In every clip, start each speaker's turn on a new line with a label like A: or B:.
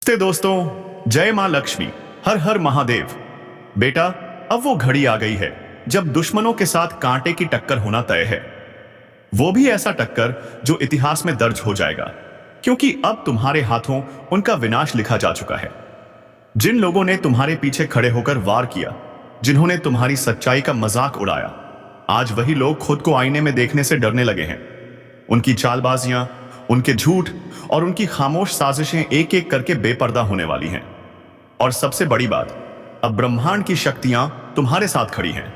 A: ते दोस्तों, जय मां लक्ष्मी, हर हर महादेव। बेटा, अब वो घड़ी आ गई है जब दुश्मनों के साथ कांटे की टक्कर होना तय है। वो भी ऐसा टक्कर जो इतिहास में दर्ज हो जाएगा, क्योंकि अब तुम्हारे हाथों उनका विनाश लिखा जा चुका है। जिन लोगों ने तुम्हारे पीछे खड़े होकर वार किया, जिन्होंने तुम्हारी सच्चाई का मजाक उड़ाया, आज वही लोग खुद को आईने में देखने से डरने लगे हैं। उनकी चालबाजियां, उनके झूठ और उनकी खामोश साजिशें एक एक करके बेपर्दा होने वाली हैं। और सबसे बड़ी बात, अब ब्रह्मांड की शक्तियां तुम्हारे साथ खड़ी हैं।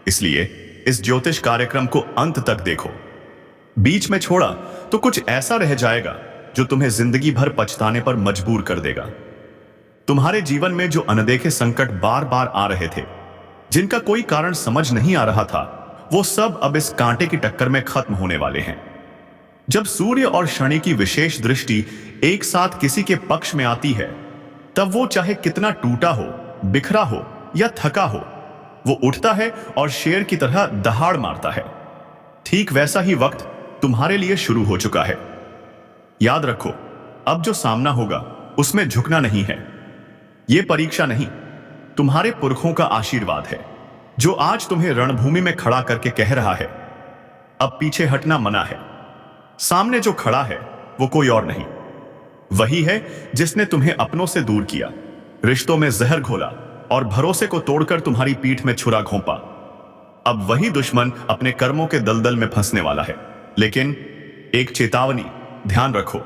A: इसलिए इस ज्योतिष कार्यक्रम को अंत तक देखो। बीच में छोड़ा तो कुछ ऐसा रह जाएगा जो तुम्हें जिंदगी भर पछताने पर मजबूर कर देगा। तुम्हारे जीवन में जो अनदेखे संकट बार बार आ रहे थे, जिनका कोई कारण समझ नहीं आ रहा था, वो सब अब इस कांटे की टक्कर में खत्म होने वाले हैं। जब सूर्य और शनि की विशेष दृष्टि एक साथ किसी के पक्ष में आती है, तब वो चाहे कितना टूटा हो, बिखरा हो या थका हो, वो उठता है और शेर की तरह दहाड़ मारता है। ठीक वैसा ही वक्त तुम्हारे लिए शुरू हो चुका है। याद रखो, अब जो सामना होगा उसमें झुकना नहीं है। ये परीक्षा नहीं, तुम्हारे पुरखों का आशीर्वाद है, जो आज तुम्हें रणभूमि में खड़ा करके कह रहा है, अब पीछे हटना मना है। सामने जो खड़ा है वो कोई और नहीं, वही है जिसने तुम्हें अपनों से दूर किया, रिश्तों में जहर घोला और भरोसे को तोड़कर तुम्हारी पीठ में छुरा घोंपा। अब वही दुश्मन अपने कर्मों के दलदल में फंसने वाला है। लेकिन एक चेतावनी, ध्यान रखो,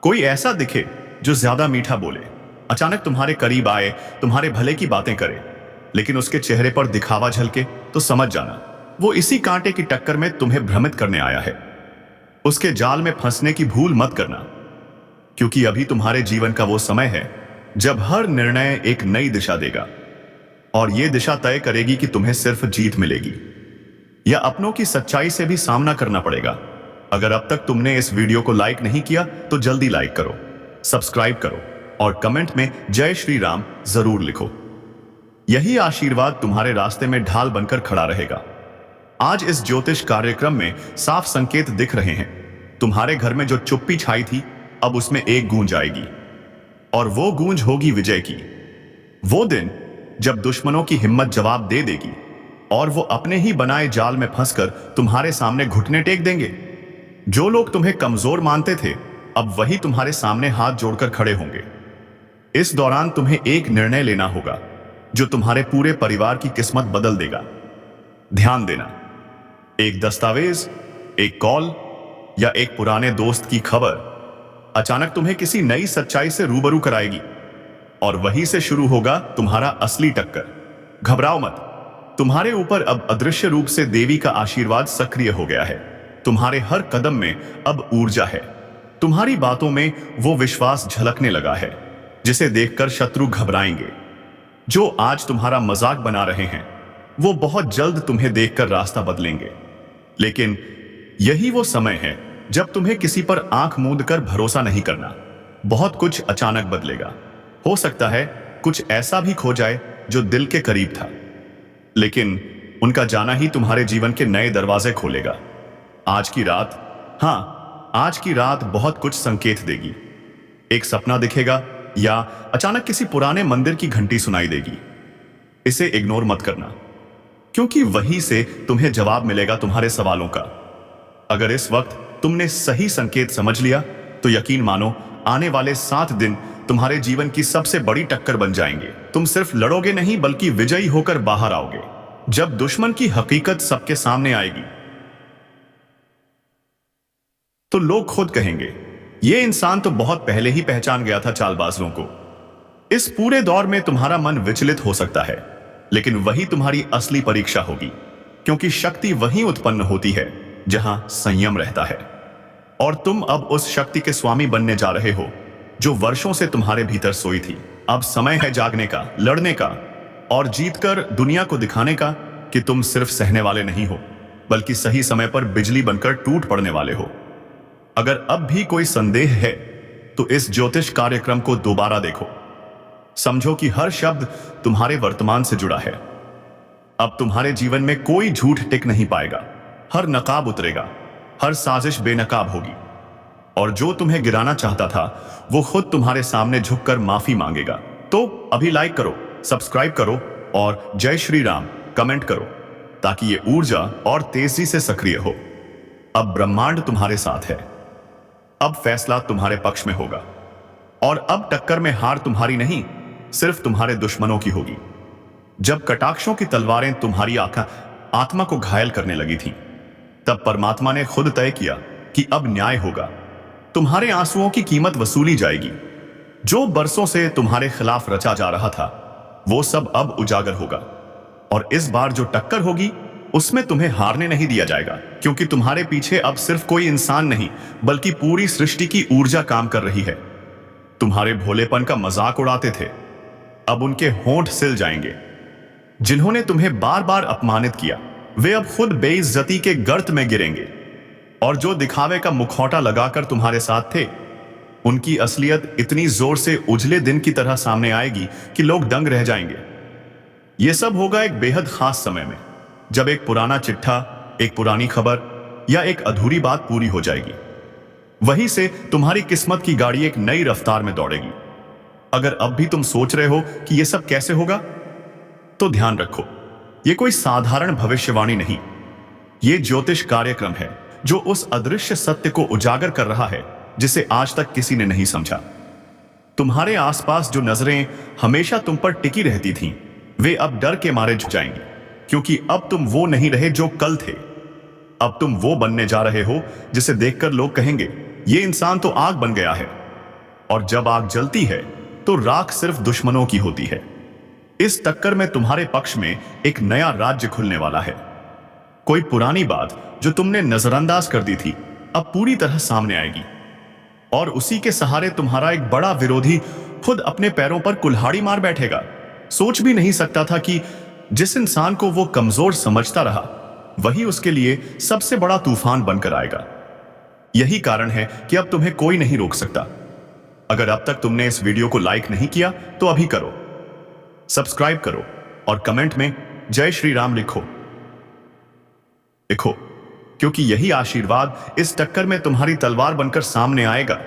A: कोई ऐसा दिखे जो ज्यादा मीठा बोले, अचानक तुम्हारे करीब आए, तुम्हारे भले की बातें करे, लेकिन उसके चेहरे पर दिखावा झलके, तो समझ जाना वो इसी कांटे की टक्कर में तुम्हें भ्रमित करने आया है। उसके जाल में फंसने की भूल मत करना, क्योंकि अभी तुम्हारे जीवन का वो समय है जब हर निर्णय एक नई दिशा देगा, और यह दिशा तय करेगी कि तुम्हें सिर्फ जीत मिलेगी या अपनों की सच्चाई से भी सामना करना पड़ेगा। अगर अब तक तुमने इस वीडियो को लाइक नहीं किया तो जल्दी लाइक करो, सब्सक्राइब करो और कमेंट में जय श्री राम जरूर लिखो। यही आशीर्वाद तुम्हारे रास्ते में ढाल बनकर खड़ा रहेगा। आज इस ज्योतिष कार्यक्रम में साफ संकेत दिख रहे हैं। तुम्हारे घर में जो चुप्पी छाई थी, अब उसमें एक गूंज आएगी, और वो गूंज होगी विजय की। वो दिन जब दुश्मनों की हिम्मत जवाब दे देगी और वो अपने ही बनाए जाल में फंसकर तुम्हारे सामने घुटने टेक देंगे। जो लोग तुम्हें कमजोर मानते थे, अब वही तुम्हारे सामने हाथ जोड़कर खड़े होंगे। इस दौरान तुम्हें एक निर्णय लेना होगा जो तुम्हारे पूरे परिवार की किस्मत बदल देगा। ध्यान देना, एक दस्तावेज, एक कॉल या एक पुराने दोस्त की खबर अचानक तुम्हें किसी नई सच्चाई से रूबरू कराएगी, और वहीं से शुरू होगा तुम्हारा असली टक्कर। घबराओ मत, तुम्हारे ऊपर अब अदृश्य रूप से देवी का आशीर्वाद सक्रिय हो गया है। तुम्हारे हर कदम में अब ऊर्जा है। तुम्हारी बातों में वो विश्वास झलकने लगा है जिसे देखकर शत्रु घबराएंगे। जो आज तुम्हारा मजाक बना रहे हैं, वो बहुत जल्द तुम्हें देखकर रास्ता बदलेंगे। लेकिन यही वो समय है जब तुम्हें किसी पर आंख मूंद कर भरोसा नहीं करना। बहुत कुछ अचानक बदलेगा। हो सकता है कुछ ऐसा भी खो जाए जो दिल के करीब था, लेकिन उनका जाना ही तुम्हारे जीवन के नए दरवाजे खोलेगा। आज की रात, हाँ, आज की रात बहुत कुछ संकेत देगी। एक सपना दिखेगा या अचानक किसी पुराने मंदिर की घंटी सुनाई देगी। इसे इग्नोर मत करना, क्योंकि वहीं से तुम्हें जवाब मिलेगा तुम्हारे सवालों का। अगर इस वक्त तुमने सही संकेत समझ लिया तो यकीन मानो, आने वाले 7 दिन तुम्हारे जीवन की सबसे बड़ी टक्कर बन जाएंगे। तुम सिर्फ लड़ोगे नहीं, बल्कि विजयी होकर बाहर आओगे। जब दुश्मन की हकीकत सबके सामने आएगी तो लोग खुद कहेंगे, ये इंसान तो बहुत पहले ही पहचान गया था चालबाजों को। इस पूरे दौर में तुम्हारा मन विचलित हो सकता है, लेकिन वही तुम्हारी असली परीक्षा होगी, क्योंकि शक्ति वहीं उत्पन्न होती है जहां संयम रहता है। और तुम अब उस शक्ति के स्वामी बनने जा रहे हो जो वर्षों से तुम्हारे भीतर सोई थी। अब समय है जागने का, लड़ने का और जीतकर दुनिया को दिखाने का कि तुम सिर्फ सहने वाले नहीं हो, बल्कि सही समय पर बिजली बनकर टूट पड़ने वाले हो। अगर अब भी कोई संदेह है तो इस ज्योतिष कार्यक्रम को दोबारा देखो। समझो कि हर शब्द तुम्हारे वर्तमान से जुड़ा है। अब तुम्हारे जीवन में कोई झूठ टिक नहीं पाएगा। हर नकाब उतरेगा, हर साजिश बेनकाब होगी। और जो तुम्हें गिराना चाहता था वो खुद तुम्हारे सामने झुककर माफी मांगेगा। तो अभी लाइक करो, सब्सक्राइब करो और जय श्री राम कमेंट करो ताकि ये ऊर्जा और तेजी से सक्रिय हो। अब ब्रह्मांड तुम्हारे साथ है, अब फैसला तुम्हारे पक्ष में होगा और अब टक्कर में हार तुम्हारी नहीं, सिर्फ तुम्हारे दुश्मनों की होगी। जब कटाक्षों की तलवारें तुम्हारी आत्मा को घायल करने लगी थी, तब परमात्मा ने खुद तय किया कि अब न्याय होगा। तुम्हारे आंसुओं की कीमत वसूली जाएगी। जो बरसों से तुम्हारे खिलाफ रचा जा रहा था वो सब अब उजागर होगा और इस बार जो टक्कर होगी उसमें तुम्हें हारने नहीं दिया जाएगा, क्योंकि तुम्हारे पीछे अब सिर्फ कोई इंसान नहीं बल्कि पूरी सृष्टि की ऊर्जा काम कर रही है। तुम्हारे भोलेपन का मजाक उड़ाते थे, अब उनके होंठ सिल जाएंगे। जिन्होंने तुम्हें बार बार अपमानित किया वे अब खुद बेइज्जती के गर्त में गिरेंगे और जो दिखावे का मुखौटा लगाकर तुम्हारे साथ थे उनकी असलियत इतनी जोर से उजले दिन की तरह सामने आएगी कि लोग दंग रह जाएंगे। यह सब होगा एक बेहद खास समय में, जब एक पुराना चिट्ठा, एक पुरानी खबर या एक अधूरी बात पूरी हो जाएगी। वहीं से तुम्हारी किस्मत की गाड़ी एक नई रफ्तार में दौड़ेगी। अगर अब भी तुम सोच रहे हो कि यह सब कैसे होगा, तो ध्यान रखो, यह कोई साधारण भविष्यवाणी नहीं, यह ज्योतिष कार्यक्रम है जो उस अदृश्य सत्य को उजागर कर रहा है जिसे आज तक किसी ने नहीं समझा। तुम्हारे आसपास जो नजरें हमेशा तुम पर टिकी रहती थीं, वे अब डर के मारे झुक जाएंगी, क्योंकि अब तुम वो नहीं रहे जो कल थे। अब तुम वो बनने जा रहे हो जिसे देखकर लोग कहेंगे, ये इंसान तो आग बन गया है। और जब आग जलती है तो राख सिर्फ दुश्मनों की होती है। इस टक्कर में तुम्हारे पक्ष में एक नया राज्य खुलने वाला है। कोई पुरानी बात जो तुमने नजरअंदाज कर दी थी अब पूरी तरह सामने आएगी और उसी के सहारे तुम्हारा एक बड़ा विरोधी खुद अपने पैरों पर कुल्हाड़ी मार बैठेगा। सोच भी नहीं सकता था कि जिस इंसान को वो कमजोर समझता रहा वही उसके लिए सबसे बड़ा तूफान बनकर आएगा। यही कारण है कि अब तुम्हें कोई नहीं रोक सकता। अगर अब तक तुमने इस वीडियो को लाइक नहीं किया तो अभी करो, सब्सक्राइब करो और कमेंट में जय श्री राम लिखो, क्योंकि यही आशीर्वाद इस टक्कर में तुम्हारी तलवार बनकर सामने आएगा।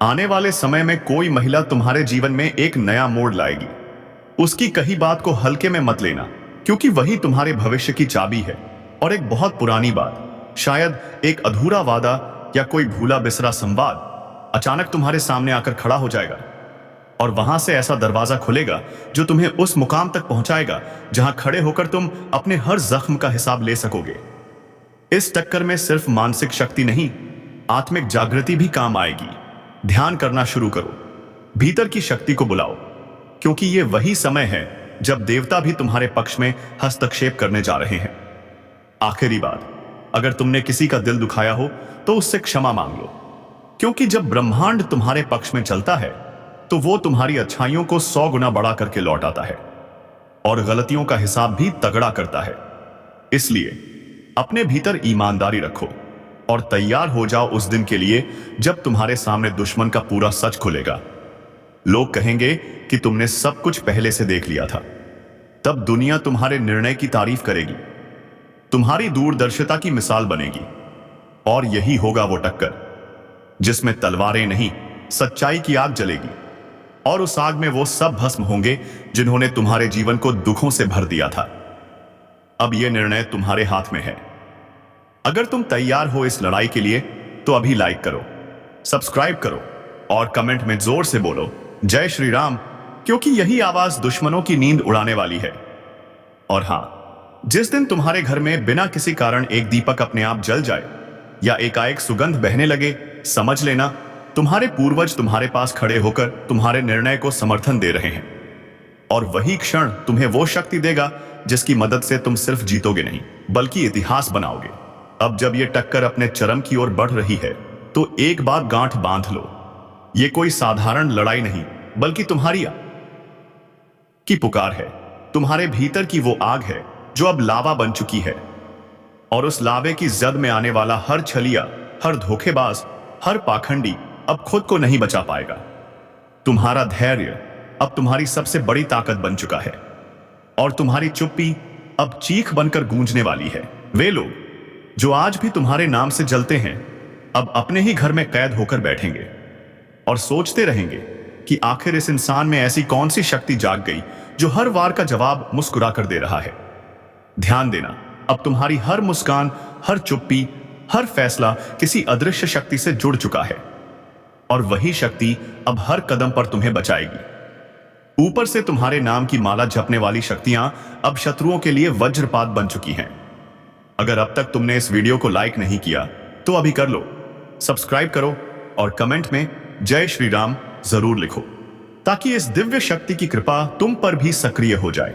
A: आने वाले समय में कोई महिला तुम्हारे जीवन में एक नया मोड़ लाएगी। उसकी कही बात को हल्के में मत लेना, क्योंकि वही तुम्हारे भविष्य की चाबी है। और एक बहुत पुरानी बात, शायद एक अधूरा वादा या कोई भूला बिसरा संवाद अचानक तुम्हारे सामने आकर खड़ा हो जाएगा और वहां से ऐसा दरवाजा खुलेगा जो तुम्हें उस मुकाम तक पहुंचाएगा जहां खड़े होकर तुम अपने हर जख्म का हिसाब ले सकोगे। इस टक्कर में सिर्फ मानसिक शक्ति नहीं, आत्मिक जागृति भी काम आएगी। ध्यान करना शुरू करो, भीतर की शक्ति को बुलाओ, क्योंकि यह वही समय है जब देवता भी तुम्हारे पक्ष में हस्तक्षेप करने जा रहे हैं। आखिरी बात, अगर तुमने किसी का दिल दुखाया हो तो उससे क्षमा मांग लो, क्योंकि जब ब्रह्मांड तुम्हारे पक्ष में चलता है तो वो तुम्हारी अच्छाइयों को 100 गुना बढ़ा करके लौट आता है और गलतियों का हिसाब भी तगड़ा करता है। इसलिए अपने भीतर ईमानदारी रखो और तैयार हो जाओ उस दिन के लिए जब तुम्हारे सामने दुश्मन का पूरा सच खुलेगा। लोग कहेंगे कि तुमने सब कुछ पहले से देख लिया था। तब दुनिया तुम्हारे निर्णय की तारीफ करेगी, तुम्हारी दूरदर्शिता की मिसाल बनेगी। और यही होगा वो टक्कर जिसमें तलवारें नहीं, सच्चाई की आग जलेगी और उस आग में वो सब भस्म होंगे जिन्होंने तुम्हारे जीवन को दुखों से भर दिया था। अब यह निर्णय तुम्हारे हाथ में है। अगर तुम तैयार हो इस लड़ाई के लिए तो अभी लाइक करो, सब्सक्राइब करो और कमेंट में जोर से बोलो जय श्री राम, क्योंकि यही आवाज दुश्मनों की नींद उड़ाने वाली है। और हां, जिस दिन तुम्हारे घर में बिना किसी कारण एक दीपक अपने आप जल जाए या एकाएक सुगंध बहने लगे, समझ लेना तुम्हारे पूर्वज तुम्हारे पास खड़े होकर तुम्हारे निर्णय को समर्थन दे रहे हैं। और वही क्षण तुम्हें वो शक्ति देगा जिसकी मदद से तुम सिर्फ जीतोगे नहीं बल्कि इतिहास बनाओगे। अब जब ये टक्कर अपने चरम की ओर बढ़ रही है तो एक बात गांठ बांध लो, ये कोई साधारण लड़ाई नहीं बल्कि तुम्हारी की पुकार है। तुम्हारे भीतर की वो आग है जो अब लावा बन चुकी है और उस लावे की जद में आने वाला हर छलिया, हर धोखेबाज, हर पाखंडी अब खुद को नहीं बचा पाएगा। तुम्हारा धैर्य अब तुम्हारी सबसे बड़ी ताकत बन चुका है और तुम्हारी चुप्पी अब चीख बनकर गूंजने वाली है। वे लोग जो आज भी तुम्हारे नाम से जलते हैं अब अपने ही घर में कैद होकर बैठेंगे और सोचते रहेंगे कि आखिर इस इंसान में ऐसी कौन सी शक्ति जाग गई जो हर वार का जवाब मुस्कुरा कर दे रहा है। ध्यान देना, अब तुम्हारी हर मुस्कान, हर चुप्पी, हर फैसला किसी अदृश्य शक्ति से जुड़ चुका है और वही शक्ति अब हर कदम पर तुम्हें बचाएगी। ऊपर से तुम्हारे नाम की माला जपने वाली शक्तियां अब शत्रुओं के लिए वज्रपात बन चुकी हैं। अगर अब तक तुमने इस वीडियो को लाइक नहीं किया तो अभी कर लो, सब्सक्राइब करो और कमेंट में जय श्री राम जरूर लिखो, ताकि इस दिव्य शक्ति की कृपा तुम पर भी सक्रिय हो जाए।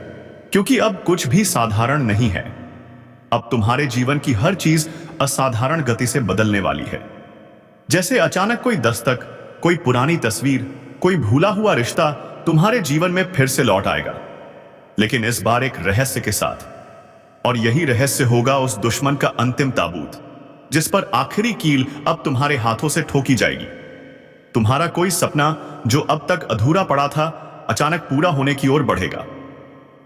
A: क्योंकि अब कुछ भी साधारण नहीं है, अब तुम्हारे जीवन की हर चीज असाधारण गति से बदलने वाली है। जैसे अचानक कोई दस्तक, कोई पुरानी तस्वीर, कोई भूला हुआ रिश्ता तुम्हारे जीवन में फिर से लौट आएगा, लेकिन इस बार एक रहस्य के साथ। और यही रहस्य होगा उस दुश्मन का अंतिम ताबूत, जिस पर आखिरी कील अब तुम्हारे हाथों से ठोकी जाएगी। तुम्हारा कोई सपना जो अब तक अधूरा पड़ा था, अचानक पूरा होने की ओर बढ़ेगा,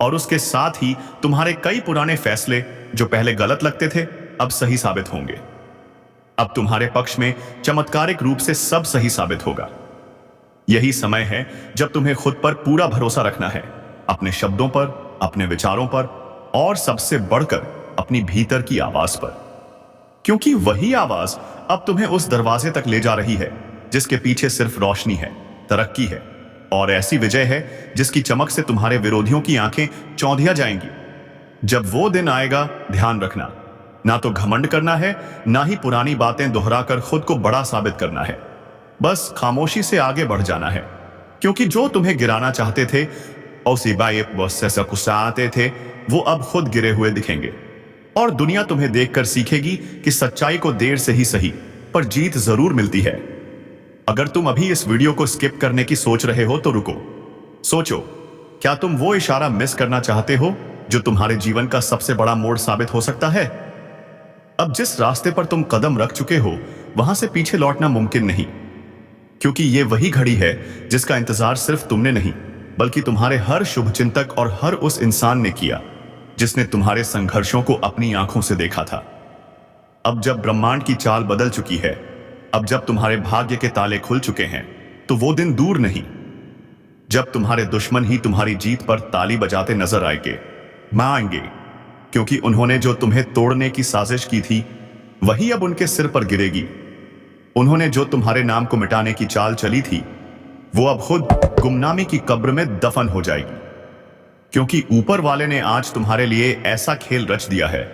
A: और उसके साथ ही तुम्हारे कई पुराने फैसले जो पहले गलत लगते थे अब सही साबित होंगे। अब तुम्हारे पक्ष में चमत्कारिक रूप से सब सही साबित होगा। यही समय है जब तुम्हें खुद पर पूरा भरोसा रखना है, अपने शब्दों पर, अपने विचारों पर, और सबसे बढ़कर अपनी भीतर की आवाज पर। क्योंकि वही आवाज अब तुम्हें उस दरवाजे तक ले जा रही है जिसके पीछे सिर्फ रोशनी है, तरक्की है और ऐसी विजय है जिसकी चमक से तुम्हारे विरोधियों की आंखें चौंधिया जाएंगी। जब वो दिन आएगा, ध्यान रखना, ना तो घमंड करना है, ना ही पुरानी बातें दोहराकर खुद को बड़ा साबित करना है। बस खामोशी से आगे बढ़ जाना है, क्योंकि जो तुम्हें गिराना चाहते थे और सिवाय से गुस्साते थे, वो अब खुद गिरे हुए दिखेंगे और दुनिया तुम्हें देखकर सीखेगी कि सच्चाई को देर से ही सही पर जीत जरूर मिलती है। अगर तुम अभी इस वीडियो को स्किप करने की सोच रहे हो तो रुको, सोचो, क्या तुम वो इशारा मिस करना चाहते हो जो तुम्हारे जीवन का सबसे बड़ा मोड़ साबित हो सकता है? अब जिस रास्ते पर तुम कदम रख चुके हो वहां से पीछे लौटना मुमकिन नहीं, क्योंकि ये वही घड़ी है जिसका इंतजार सिर्फ तुमने नहीं बल्कि तुम्हारे हर शुभचिंतक और हर उस इंसान ने किया जिसने तुम्हारे संघर्षों को अपनी आंखों से देखा था। अब जब ब्रह्मांड की चाल बदल चुकी है, अब जब तुम्हारे भाग्य के ताले खुल चुके हैं, तो वो दिन दूर नहीं जब तुम्हारे दुश्मन ही तुम्हारी जीत पर ताली बजाते नजर आएंगे, क्योंकि उन्होंने जो तुम्हें तोड़ने की साजिश की थी वही अब उनके सिर पर गिरेगी। उन्होंने जो तुम्हारे नाम को मिटाने की चाल चली थी वो अब खुद गुमनामी की कब्र में दफन हो जाएगी, क्योंकि ऊपर वाले ने आज तुम्हारे लिए ऐसा खेल रच दिया है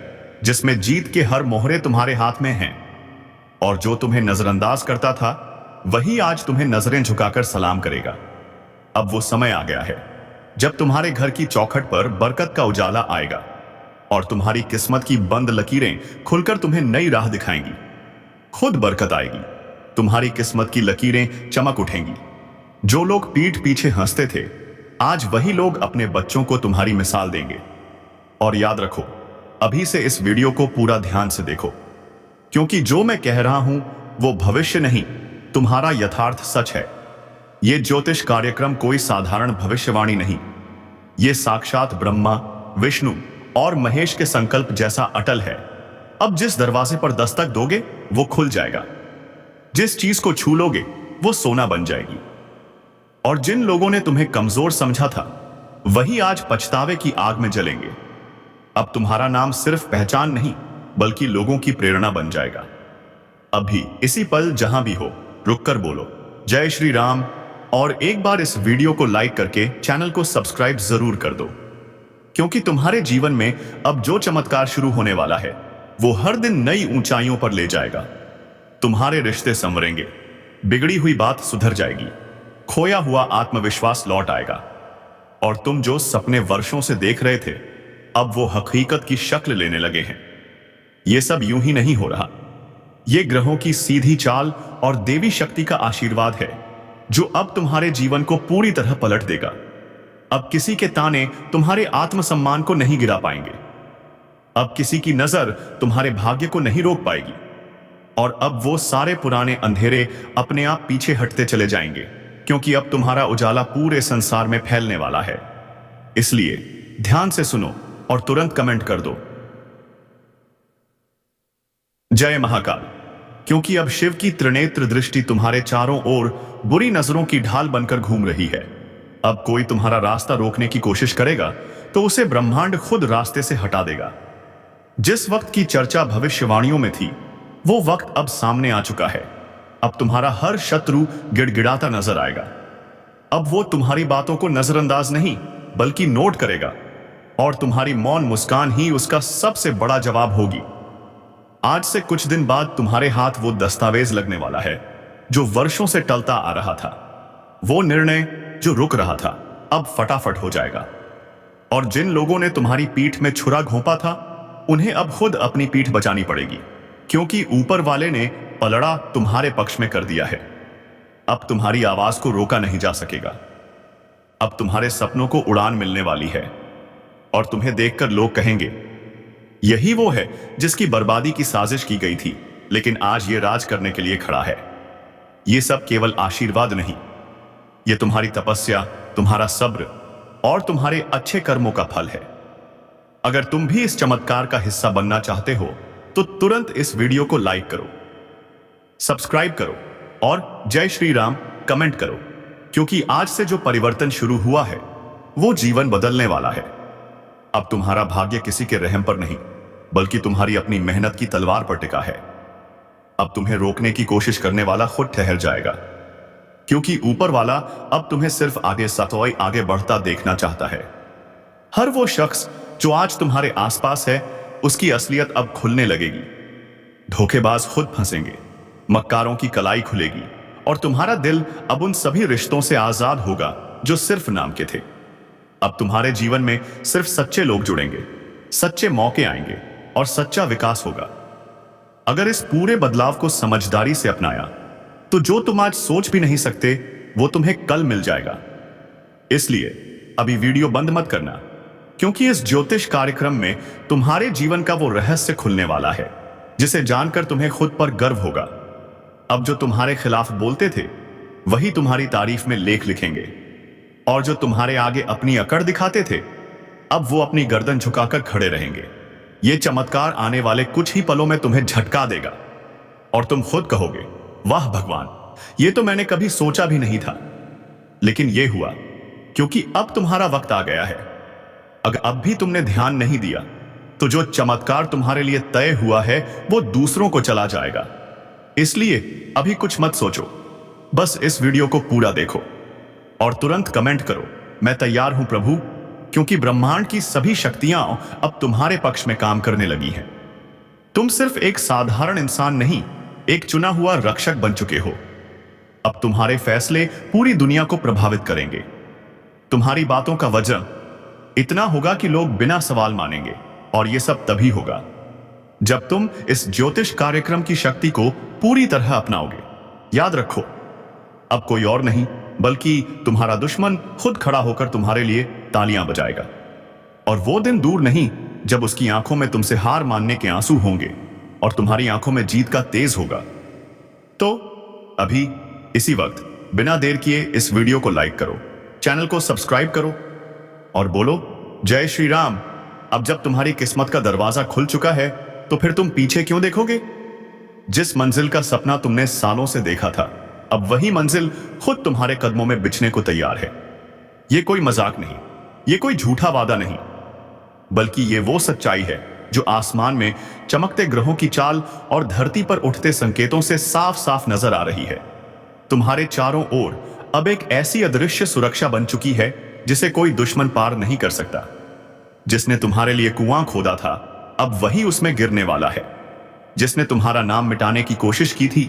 A: जिसमें जीत के हर मोहरे तुम्हारे हाथ में हैं, और जो तुम्हें नजरअंदाज करता था वही आज तुम्हें नजरें झुकाकर सलाम करेगा। अब वो समय आ गया है जब तुम्हारे घर की चौखट पर बरकत का उजाला आएगा और तुम्हारी किस्मत की बंद लकीरें खुलकर तुम्हें नई राह दिखाएंगी। खुद बरकत आएगी, तुम्हारी किस्मत की लकीरें चमक उठेंगी। जो लोग पीठ पीछे हंसते थे, आज वही लोग अपने बच्चों को तुम्हारी मिसाल देंगे। और याद रखो, अभी से इस वीडियो को पूरा ध्यान से देखो, क्योंकि जो मैं कह रहा हूं वो भविष्य नहीं, तुम्हारा यथार्थ सच है। ये ज्योतिष कार्यक्रम कोई साधारण भविष्यवाणी नहीं, ये साक्षात ब्रह्मा, विष्णु और महेश के संकल्प जैसा अटल है। अब जिस दरवाजे पर दस्तक दोगे वो खुल जाएगा, जिस चीज को छू लोगे वो सोना बन जाएगी। और जिन लोगों ने तुम्हें कमजोर समझा था वही आज पछतावे की आग में जलेंगे। अब तुम्हारा नाम सिर्फ पहचान नहीं बल्कि लोगों की प्रेरणा बन जाएगा। अभी इसी पल जहां भी हो, रुककर बोलो जय श्री राम, और एक बार इस वीडियो को लाइक करके चैनल को सब्सक्राइब जरूर कर दो, क्योंकि तुम्हारे जीवन में अब जो चमत्कार शुरू होने वाला है वो हर दिन नई ऊंचाइयों पर ले जाएगा। तुम्हारे रिश्ते संवरेंगे, बिगड़ी हुई बात सुधर जाएगी, खोया हुआ आत्मविश्वास लौट आएगा, और तुम जो सपने वर्षों से देख रहे थे अब वो हकीकत की शक्ल लेने लगे हैं। ये सब यूं ही नहीं हो रहा, ये ग्रहों की सीधी चाल और देवी शक्ति का आशीर्वाद है जो अब तुम्हारे जीवन को पूरी तरह पलट देगा। अब किसी के ताने तुम्हारे आत्मसम्मान को नहीं गिरा पाएंगे, अब किसी की नजर तुम्हारे भाग्य को नहीं रोक पाएगी, और अब वो सारे पुराने अंधेरे अपने आप पीछे हटते चले जाएंगे, क्योंकि अब तुम्हारा उजाला पूरे संसार में फैलने वाला है। इसलिए ध्यान से सुनो और तुरंत कमेंट कर दो जय महाकाल। क्योंकि अब शिव की त्रिनेत्र दृष्टि तुम्हारे चारों ओर बुरी नजरों की ढाल बनकर घूम रही है। अब कोई तुम्हारा रास्ता रोकने की कोशिश करेगा तो उसे ब्रह्मांड खुद रास्ते से हटा देगा। जिस वक्त की चर्चा भविष्यवाणियों में थी, वो वक्त अब सामने आ चुका है। अब तुम्हारा हर शत्रु गिड़गिड़ाता नजर आएगा। अब वो तुम्हारी बातों को नजरअंदाज नहीं बल्कि नोट करेगा, और तुम्हारी मौन मुस्कान ही उसका सबसे बड़ा जवाब होगी। आज से कुछ दिन बाद तुम्हारे हाथ वो दस्तावेज लगने वाला है जो वर्षों से टलता आ रहा था। वो निर्णय जो रुक रहा था अब फटाफट हो जाएगा, और जिन लोगों ने तुम्हारी पीठ में छुरा घोंपा था उन्हें अब खुद अपनी पीठ बचानी पड़ेगी, क्योंकि ऊपर वाले ने पलड़ा तुम्हारे पक्ष में कर दिया है। अब तुम्हारी आवाज को रोका नहीं जा सकेगा। अब तुम्हारे सपनों को उड़ान मिलने वाली है, और तुम्हें देखकर लोग कहेंगे, यही वो है जिसकी बर्बादी की साजिश की गई थी, लेकिन आज ये राज करने के लिए खड़ा है। ये सब केवल आशीर्वाद नहीं, ये तुम्हारी तपस्या, तुम्हारा सब्र और तुम्हारे अच्छे कर्मों का फल है। अगर तुम भी इस चमत्कार का हिस्सा बनना चाहते हो तो तुरंत इस वीडियो को लाइक करो, सब्सक्राइब करो और जय श्री राम कमेंट करो, क्योंकि आज से जो परिवर्तन शुरू हुआ है वो जीवन बदलने वाला है। अब तुम्हारा भाग्य किसी के रहम पर नहीं बल्कि तुम्हारी अपनी मेहनत की तलवार पर टिका है। अब तुम्हें रोकने की कोशिश करने वाला खुद ठहर जाएगा, क्योंकि ऊपर वाला अब तुम्हें सिर्फ आगे सतोई आगे बढ़ता देखना चाहता है। हर वो शख्स जो आज तुम्हारे आसपास है उसकी असलियत अब खुलने लगेगी। धोखेबाज खुद फंसेंगे, मक्कारों की कलाई खुलेगी, और तुम्हारा दिल अब उन सभी रिश्तों से आजाद होगा जो सिर्फ नाम के थे। अब तुम्हारे जीवन में सिर्फ सच्चे लोग जुड़ेंगे, सच्चे मौके आएंगे और सच्चा विकास होगा। अगर इस पूरे बदलाव को समझदारी से अपनाया तो जो तुम आज सोच भी नहीं सकते वो तुम्हें कल मिल जाएगा। इसलिए अभी वीडियो बंद मत करना, क्योंकि इस ज्योतिष कार्यक्रम में तुम्हारे जीवन का वो रहस्य खुलने वाला है जिसे जानकर तुम्हें खुद पर गर्व होगा। अब जो तुम्हारे खिलाफ बोलते थे वही तुम्हारी तारीफ में लेख लिखेंगे, और जो तुम्हारे आगे अपनी अकड़ दिखाते थे अब वो अपनी गर्दन झुकाकर खड़े रहेंगे। ये चमत्कार आने वाले कुछ ही पलों में तुम्हें झटका देगा, और तुम खुद कहोगे, वाह भगवान, ये तो मैंने कभी सोचा भी नहीं था। लेकिन ये हुआ क्योंकि अब तुम्हारा वक्त आ गया है। अगर अब भी तुमने ध्यान नहीं दिया तो जो चमत्कार तुम्हारे लिए तय हुआ है वो दूसरों को चला जाएगा। इसलिए अभी कुछ मत सोचो, बस इस वीडियो को पूरा देखो और तुरंत कमेंट करो, मैं तैयार हूं प्रभु, क्योंकि ब्रह्मांड की सभी शक्तियां अब तुम्हारे पक्ष में काम करने लगी हैं। तुम सिर्फ एक साधारण इंसान नहीं, एक चुना हुआ रक्षक बन चुके हो। अब तुम्हारे फैसले पूरी दुनिया को प्रभावित करेंगे। तुम्हारी बातों का वजन इतना होगा कि लोग बिना सवाल मानेंगे, और यह सब तभी होगा जब तुम इस ज्योतिष कार्यक्रम की शक्ति को पूरी तरह अपनाओगे। याद रखो, अब कोई और नहीं बल्कि तुम्हारा दुश्मन खुद खड़ा होकर तुम्हारे लिए तालियां बजाएगा। और वो दिन दूर नहीं जब उसकी आंखों में तुमसे हार मानने के आंसू होंगे और तुम्हारी आंखों में जीत का तेज होगा। तो अभी इसी वक्त बिना देर किए इस वीडियो को लाइक करो, चैनल को सब्सक्राइब करो और बोलो जय श्री राम। अब जब तुम्हारी किस्मत का दरवाजा खुल चुका है तो फिर तुम पीछे क्यों देखोगे? जिस मंजिल का सपना तुमने सालों से देखा था, अब वही मंजिल खुद तुम्हारे कदमों में बिछने को तैयार है। यह कोई मजाक नहीं, यह कोई झूठा वादा नहीं, बल्कि यह वो सच्चाई है जो आसमान में चमकते ग्रहों की चाल और धरती पर उठते संकेतों से साफ साफ नजर आ रही है। तुम्हारे चारों ओर अब एक ऐसी अदृश्य सुरक्षा बन चुकी है जिसे कोई दुश्मन पार नहीं कर सकता। जिसने तुम्हारे लिए कुआं खोदा था अब वही उसमें गिरने वाला है। जिसने तुम्हारा नाम मिटाने की कोशिश की थी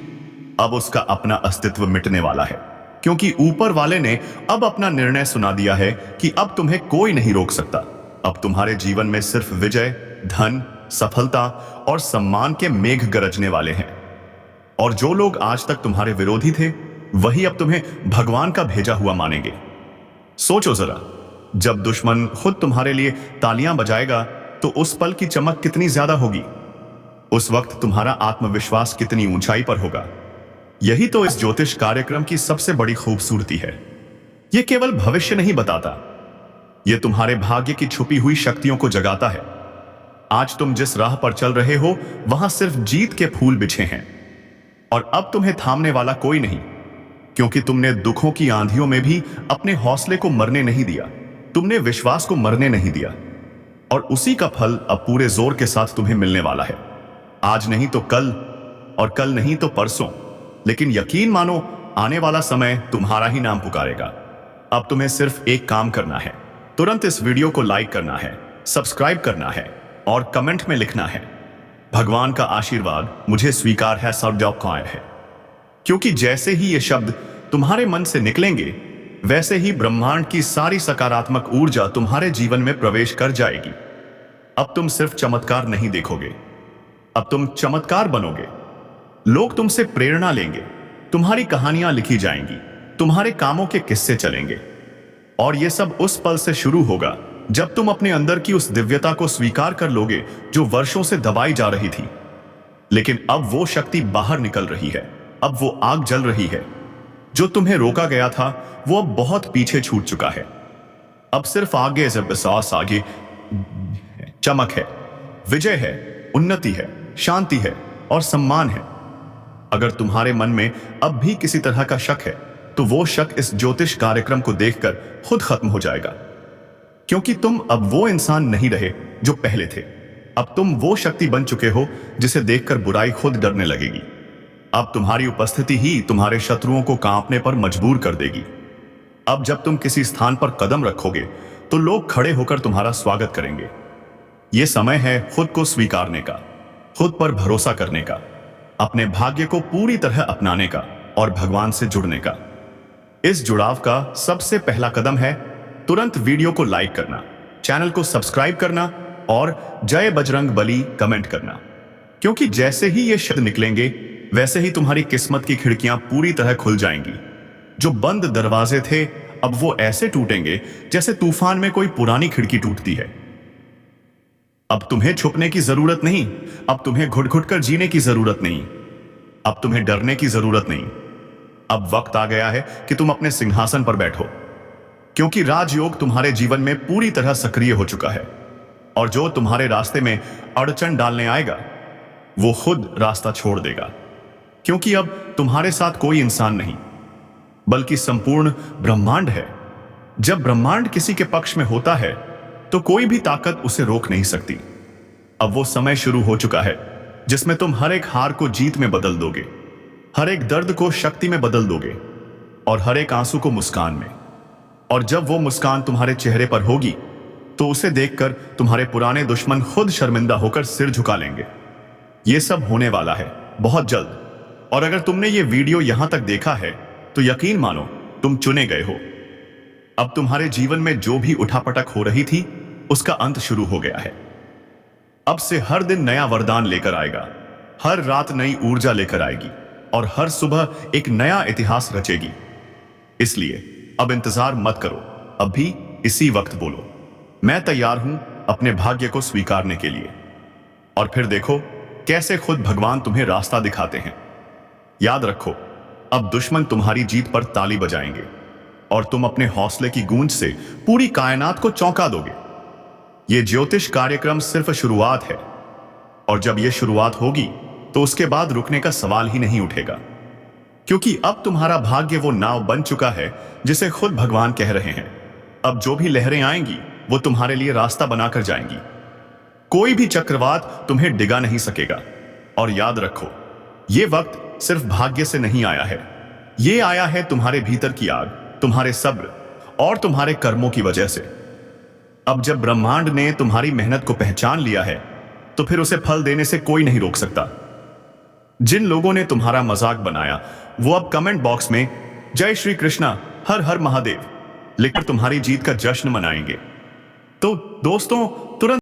A: अब उसका अपना अस्तित्व मिटने वाला है, क्योंकि ऊपर वाले ने अब अपना निर्णय सुना दिया है कि अब तुम्हें कोई नहीं रोक सकता। अब तुम्हारे जीवन में सिर्फ विजय, धन, सफलता और सम्मान के मेघ गरजने वाले हैं। और जो लोग आज तक तुम्हारे विरोधी थे वही अब तुम्हें भगवान का भेजा हुआ मानेंगे। सोचो जरा, जब दुश्मन खुद तुम्हारे लिए तालियां बजाएगा तो उस पल की चमक कितनी ज्यादा होगी। उस वक्त तुम्हारा आत्मविश्वास कितनी ऊंचाई पर होगा। यही तो इस ज्योतिष कार्यक्रम की सबसे बड़ी खूबसूरती है। यह केवल भविष्य नहीं बताता, यह तुम्हारे भाग्य की छुपी हुई शक्तियों को जगाता है। आज तुम जिस राह पर चल रहे हो वहां सिर्फ जीत के फूल बिछे हैं। और अब तुम्हें थामने वाला कोई नहीं, क्योंकि तुमने दुखों की आंधियों में भी अपने हौसले को मरने नहीं दिया, तुमने विश्वास को मरने नहीं दिया। और उसी का फल अब पूरे जोर के साथ तुम्हें मिलने वाला है। आज नहीं तो कल, और कल नहीं तो परसों, लेकिन यकीन मानो आने वाला समय तुम्हारा ही नाम पुकारेगा। अब तुम्हें सिर्फ एक काम करना है, तुरंत इस वीडियो को लाइक करना है, सब्सक्राइब करना है और कमेंट में लिखना है, भगवान का आशीर्वाद मुझे स्वीकार है, सर्वजॉब है। क्योंकि जैसे ही ये शब्द तुम्हारे मन से निकलेंगे, वैसे ही ब्रह्मांड की सारी सकारात्मक ऊर्जा तुम्हारे जीवन में प्रवेश कर जाएगी। अब तुम सिर्फ चमत्कार नहीं देखोगे, अब तुम चमत्कार बनोगे। लोग तुमसे प्रेरणा लेंगे, तुम्हारी कहानियां लिखी जाएंगी, तुम्हारे कामों के किस्से चलेंगे। और यह सब उस पल से शुरू होगा जब तुम अपने अंदर की उस दिव्यता को स्वीकार कर लोगे जो वर्षों से दबाई जा रही थी। लेकिन अब वो शक्ति बाहर निकल रही है, अब वो आग जल रही है। जो तुम्हें रोका गया था वो अब बहुत पीछे छूट चुका है। अब सिर्फ आगे से विश्वास, आगे चमक है, विजय है, उन्नति है, शांति है और सम्मान है। अगर तुम्हारे मन में अब भी किसी तरह का शक है, तो वो शक इस ज्योतिष कार्यक्रम को देखकर खुद खत्म हो जाएगा। क्योंकि तुम अब वो इंसान नहीं रहे जो पहले थे। अब तुम वो शक्ति बन चुके हो जिसे देखकर बुराई खुद डरने लगेगी। अब तुम्हारी उपस्थिति ही तुम्हारे शत्रुओं को कांपने पर मजबूर कर देगी। अब जब तुम किसी स्थान पर कदम रखोगे तो लोग खड़े होकर तुम्हारा स्वागत करेंगे। यह समय है खुद को स्वीकारने का, खुद पर भरोसा करने का, अपने भाग्य को पूरी तरह अपनाने का और भगवान से जुड़ने का। इस जुड़ाव का सबसे पहला कदम है तुरंत वीडियो को लाइक करना, चैनल को सब्सक्राइब करना और जय बजरंग बली कमेंट करना। क्योंकि जैसे ही ये शब्द निकलेंगे, वैसे ही तुम्हारी किस्मत की खिड़कियां पूरी तरह खुल जाएंगी। जो बंद दरवाजे थे अब वो ऐसे टूटेंगे जैसे तूफान में कोई पुरानी खिड़की टूटती है। अब तुम्हें छुपने की जरूरत नहीं, अब तुम्हें घुट घुट कर जीने की जरूरत नहीं, अब तुम्हें डरने की जरूरत नहीं। अब वक्त आ गया है कि तुम अपने सिंहासन पर बैठो, क्योंकि राजयोग तुम्हारे जीवन में पूरी तरह सक्रिय हो चुका है। और जो तुम्हारे रास्ते में अड़चन डालने आएगा वो खुद रास्ता छोड़ देगा। क्योंकि अब तुम्हारे साथ कोई इंसान नहीं, बल्कि संपूर्ण ब्रह्मांड है। जब ब्रह्मांड किसी के पक्ष में होता है तो कोई भी ताकत उसे रोक नहीं सकती। अब वो समय शुरू हो चुका है जिसमें तुम हर एक हार को जीत में बदल दोगे, हर एक दर्द को शक्ति में बदल दोगे और हर एक आंसू को मुस्कान में। और जब वो मुस्कान तुम्हारे चेहरे पर होगी तो उसे देखकर तुम्हारे पुराने दुश्मन खुद शर्मिंदा होकर सिर झुका लेंगे। ये सब होने वाला है बहुत जल्द। और अगर तुमने ये वीडियो यहां तक देखा है तो यकीन मानो तुम चुने गए हो। अब तुम्हारे जीवन में जो भी उठापटक हो रही थी उसका अंत शुरू हो गया है। अब से हर दिन नया वरदान लेकर आएगा, हर रात नई ऊर्जा लेकर आएगी और हर सुबह एक नया इतिहास रचेगी। इसलिए अब इंतजार मत करो, अब भी इसी वक्त बोलो, मैं तैयार हूं अपने भाग्य को स्वीकारने के लिए। और फिर देखो कैसे खुद भगवान तुम्हें रास्ता दिखाते हैं। याद रखो, अब दुश्मन तुम्हारी जीत पर ताली बजाएंगे और तुम अपने हौसले की गूंज से पूरी कायनात को चौंका दोगे। यह ज्योतिष कार्यक्रम सिर्फ शुरुआत है, और जब यह शुरुआत होगी तो उसके बाद रुकने का सवाल ही नहीं उठेगा। क्योंकि अब तुम्हारा भाग्य वो नाव बन चुका है जिसे खुद भगवान कह रहे हैं। अब जो भी लहरें आएंगी वो तुम्हारे लिए रास्ता बनाकर जाएंगी। कोई भी चक्रवात तुम्हें डिगा नहीं सकेगा। और याद रखो, ये वक्त सिर्फ भाग्य से नहीं आया है, ये आया है तुम्हारे भीतर की आग, तुम्हारे सब्र और तुम्हारे कर्मों की वजह से। अब जब ब्रह्मांड ने तुम्हारी मेहनत को पहचान लिया है तो फिर उसे फल देने से कोई नहीं रोक सकता। जिन लोगों ने तुम्हारा मजाक बनाया वो अब कमेंट बॉक्स में जय श्री कृष्णा, हर हर महादेव लिखकर तुम्हारी जीत का जश्न मनाएंगे। तो दोस्तों, तुरंत